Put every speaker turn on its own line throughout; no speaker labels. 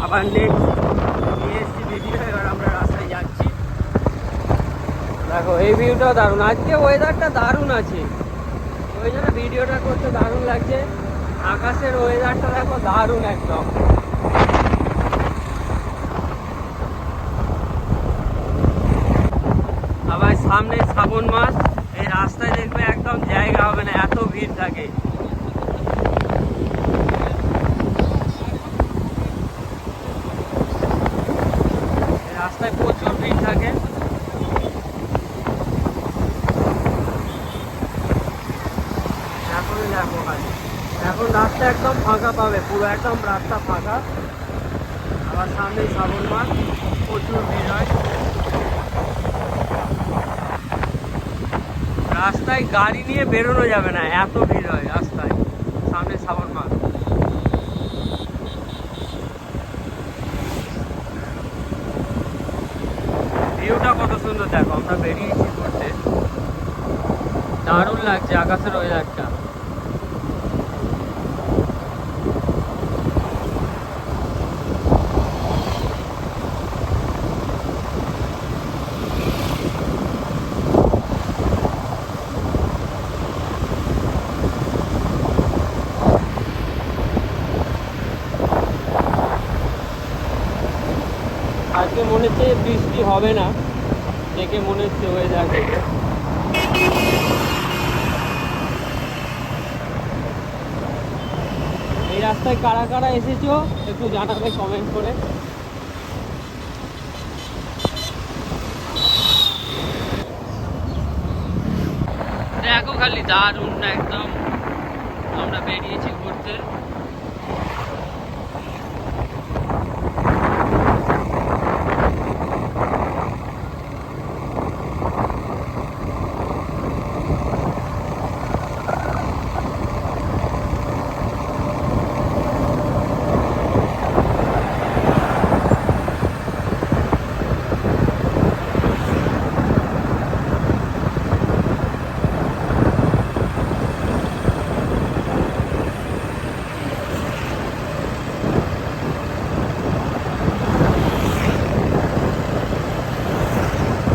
আবার নেক্সট নিয়ে এসছি ভিডিও। এবার আমরা রাস্তায় যাচ্ছি। দেখো এই ভিউটাও দারুণ, আজকে ওয়েদারটা দারুণ আছে, ওই জন্য ভিডিওটা করতে দারুণ লাগছে। আকাশের ওয়েদারটা দেখো দারুণ একদম। আবার সামনে শ্রাবণ মাস, এই রাস্তায় দেখবে একদম জায়গা হবে না, এত ভিড় থাকে। রাস্তায় প্রচুর ভিড় থাকে। এখন দেখো খালি, এখন রাস্তা একদম ফাঁকা পাবে, পুরো একদম রাস্তা ফাঁকা। আবার সামনেই শ্রাবণ মাস, প্রচুর ভিড় হয়। রাস্তায় গাড়ি নিয়ে বেরোনো যাবে না, এত ভিড় হয় রাস্তায় সামনে শ্রাবণ মাস। ভিউটা কত সুন্দর দেখো, আমরা বেরিয়েছি ঘুরতে, দারুণ লাগছে আকাশের ওয়েদারটা। আজকে মনে হচ্ছে বৃষ্টি হবে না, দেখে মনে হচ্ছে ওয়েদার দেখে। এই রাস্তায় কারা কারা এসেছো একটু জানাবে কমেন্ট করে। দেখো খালি দারুণ একদম, আমরা বেরিয়েছি ঘুরতে।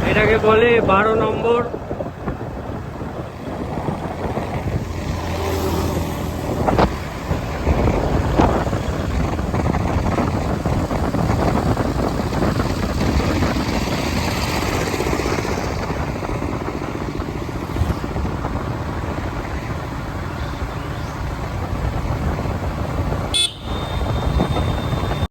এটাকে বলে 12 নম্বর